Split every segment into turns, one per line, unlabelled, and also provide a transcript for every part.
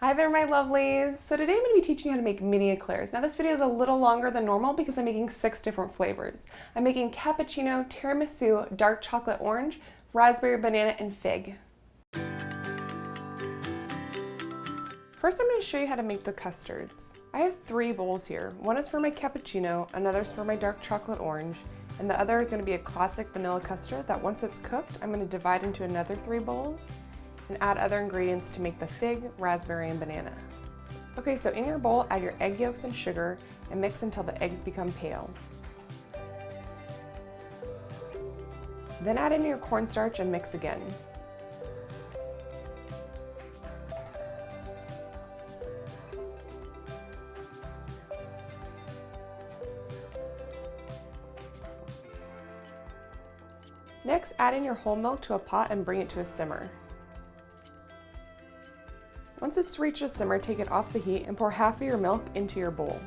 Hi there, my lovelies. So today I'm going to be teaching you how to make mini eclairs. Now this video is a little longer than normal because I'm making 6 different flavors. I'm making cappuccino, tiramisu, dark chocolate orange, raspberry, banana, and fig. First I'm going to show you how to make the custards. I have 3 bowls here. One is for my cappuccino, another is for my dark chocolate orange, and the other is going to be a classic vanilla custard that once it's cooked, I'm going to divide into another 3 bowls and add other ingredients to make the fig, raspberry, and banana. Okay, so in your bowl, add your egg yolks and sugar and mix until the eggs become pale. Then add in your cornstarch and mix again. Next, add in your whole milk to a pot and bring it to a simmer. Once it's reached a simmer, take it off the heat and pour half of your milk into your bowl.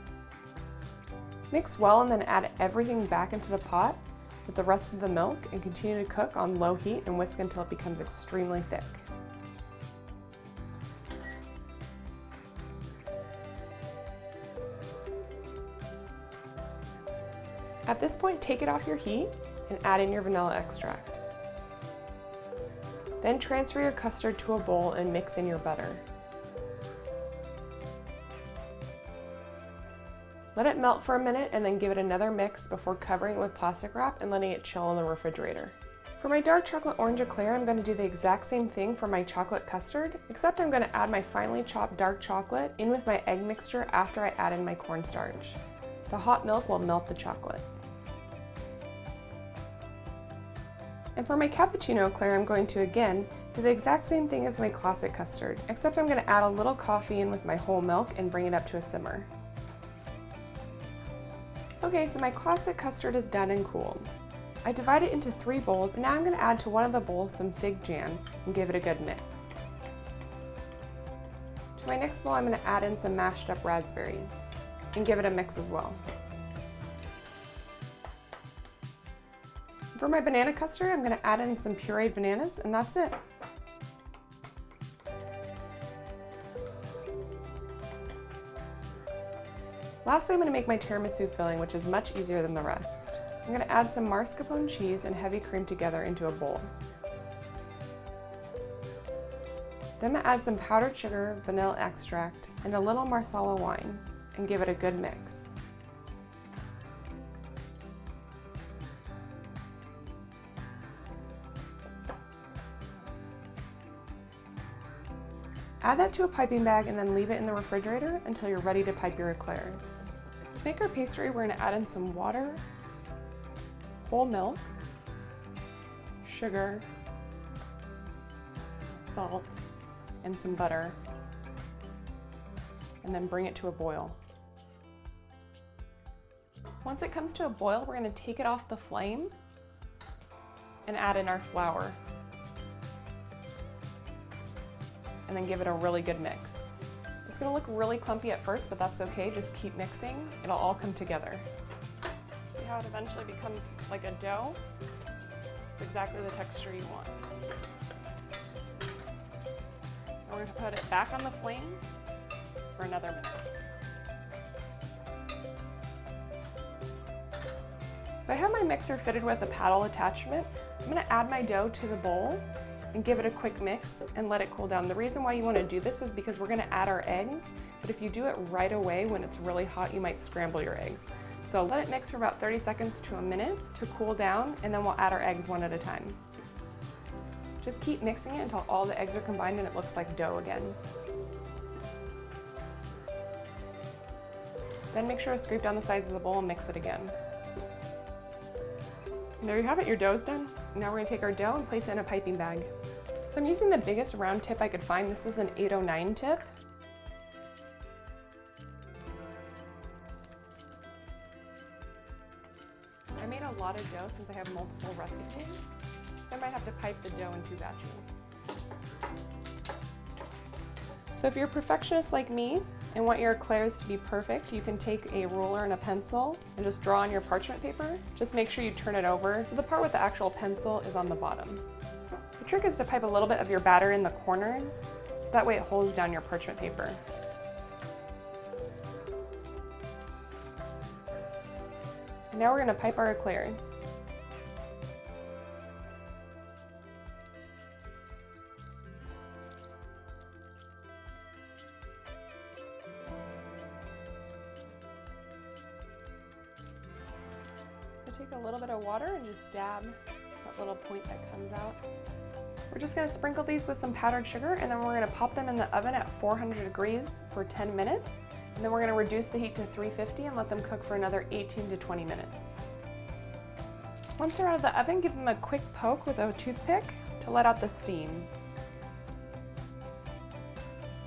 Mix well and then add everything back into the pot with the rest of the milk and continue to cook on low heat and whisk until it becomes extremely thick. At this point, take it off your heat and add in your vanilla extract. Then transfer your custard to a bowl and mix in your butter. Let it melt for a minute and then give it another mix before covering it with plastic wrap and letting it chill in the refrigerator. For my dark chocolate orange eclair, I'm going to do the exact same thing for my chocolate custard, except I'm going to add my finely chopped dark chocolate in with my egg mixture after I add in my cornstarch. The hot milk will melt the chocolate. And for my cappuccino eclair, I'm going to again do the exact same thing as my classic custard, except I'm going to add a little coffee in with my whole milk and bring it up to a simmer. Okay, so my classic custard is done and cooled. I divide it into 3 bowls, and now I'm going to add to one of the bowls some fig jam and give it a good mix. To my next bowl, I'm going to add in some mashed up raspberries and give it a mix as well. For my banana custard, I'm going to add in some pureed bananas, and that's it. Lastly, I'm going to make my tiramisu filling, which is much easier than the rest. I'm going to add some mascarpone cheese and heavy cream together into a bowl. Then I'm going to add some powdered sugar, vanilla extract, and a little Marsala wine, and give it a good mix. Add that to a piping bag and then leave it in the refrigerator until you're ready to pipe your eclairs. To make our pastry, we're going to add in some water, whole milk, sugar, salt, and some butter, and then bring it to a boil. Once it comes to a boil, we're going to take it off the flame and add in our flour, and then give it a really good mix. It's going to look really clumpy at first, but that's okay. Just keep mixing. It'll all come together. See how it eventually becomes like a dough? It's exactly the texture you want. Now we're going to put it back on the flame for another minute. So I have my mixer fitted with a paddle attachment. I'm going to add my dough to the bowl and give it a quick mix and let it cool down. The reason why you want to do this is because we're going to add our eggs, but if you do it right away when it's really hot, you might scramble your eggs. So let it mix for about 30 seconds to a minute to cool down, and then we'll add our eggs one at a time. Just keep mixing it until all the eggs are combined and it looks like dough again. Then make sure to scrape down the sides of the bowl and mix it again. And there you have it, your dough's done. Now we're going to take our dough and place it in a piping bag. So I'm using the biggest round tip I could find. This is an 809 tip. I made a lot of dough since I have multiple recipes, so I might have to pipe the dough in 2 batches. So if you're a perfectionist like me and want your eclairs to be perfect, you can take a ruler and a pencil and just draw on your parchment paper. Just make sure you turn it over so the part with the actual pencil is on the bottom. The trick is to pipe a little bit of your batter in the corners That way it holds down your parchment paper. And now we're going to pipe our eclairs. So take a little bit of water and just dab that little point that comes out. We're just going to sprinkle these with some powdered sugar, and then we're going to pop them in the oven at 400 degrees for 10 minutes. And then we're going to reduce the heat to 350 and let them cook for another 18 to 20 minutes. Once they're out of the oven, give them a quick poke with a toothpick to let out the steam.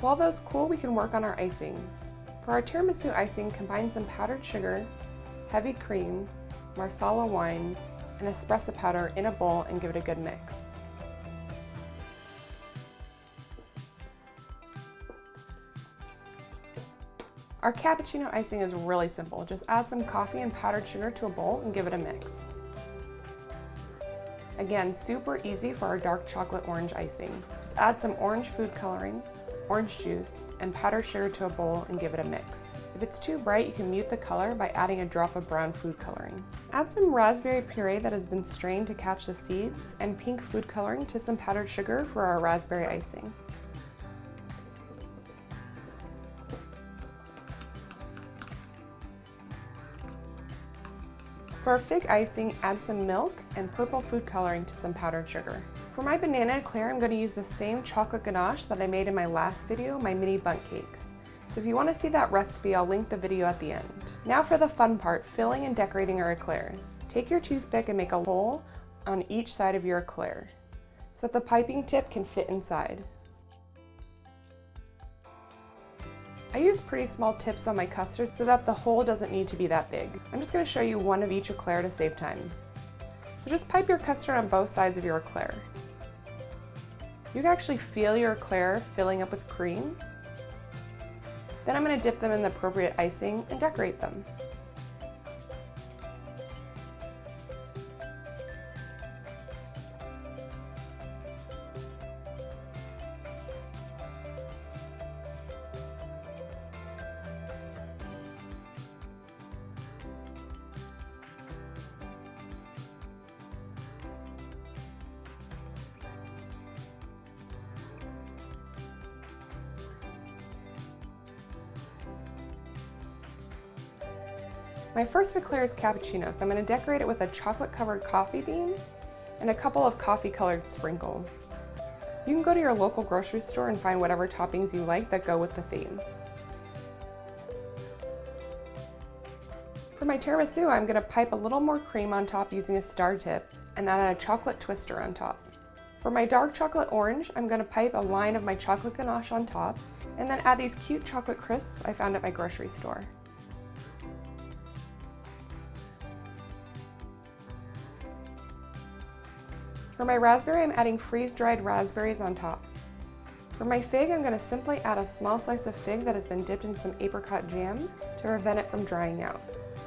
While those cool, we can work on our icings. For our tiramisu icing, combine some powdered sugar, heavy cream, Marsala wine, and espresso powder in a bowl and give it a good mix. Our cappuccino icing is really simple. Just add some coffee and powdered sugar to a bowl and give it a mix. Again, super easy for our dark chocolate orange icing. Just add some orange food coloring, orange juice, and powdered sugar to a bowl and give it a mix. If it's too bright, you can mute the color by adding a drop of brown food coloring. Add some raspberry puree that has been strained to catch the seeds, and pink food coloring to some powdered sugar for our raspberry icing. For our fig icing, add some milk and purple food coloring to some powdered sugar. For my banana eclair, I'm going to use the same chocolate ganache that I made in my last video, my mini bundt cakes. So if you want to see that recipe, I'll link the video at the end. Now for the fun part, filling and decorating our eclairs. Take your toothpick and make a hole on each side of your eclair so that the piping tip can fit inside. I use pretty small tips on my custard so that the hole doesn't need to be that big. I'm just going to show you one of each eclair to save time. So just pipe your custard on both sides of your eclair. You can actually feel your eclair filling up with cream. Then I'm going to dip them in the appropriate icing and decorate them. My first eclair is cappuccino, so I'm going to decorate it with a chocolate-covered coffee bean and a couple of coffee-colored sprinkles. You can go to your local grocery store and find whatever toppings you like that go with the theme. For my tiramisu, I'm going to pipe a little more cream on top using a star tip and then add a chocolate twister on top. For my dark chocolate orange, I'm going to pipe a line of my chocolate ganache on top and then add these cute chocolate crisps I found at my grocery store. For my raspberry, I'm adding freeze-dried raspberries on top. For my fig, I'm going to simply add a small slice of fig that has been dipped in some apricot jam to prevent it from drying out.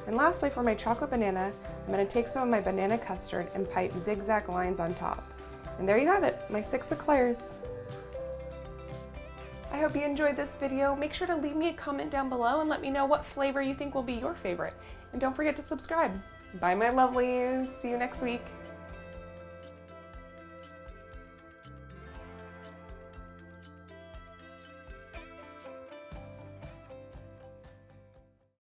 And lastly, for my chocolate banana, I'm going to take some of my banana custard and pipe zigzag lines on top. And there you have it, my 6 eclairs. I hope you enjoyed this video. Make sure to leave me a comment down below and let me know what flavor you think will be your favorite. And don't forget to subscribe. Bye, my lovelies. See you next week.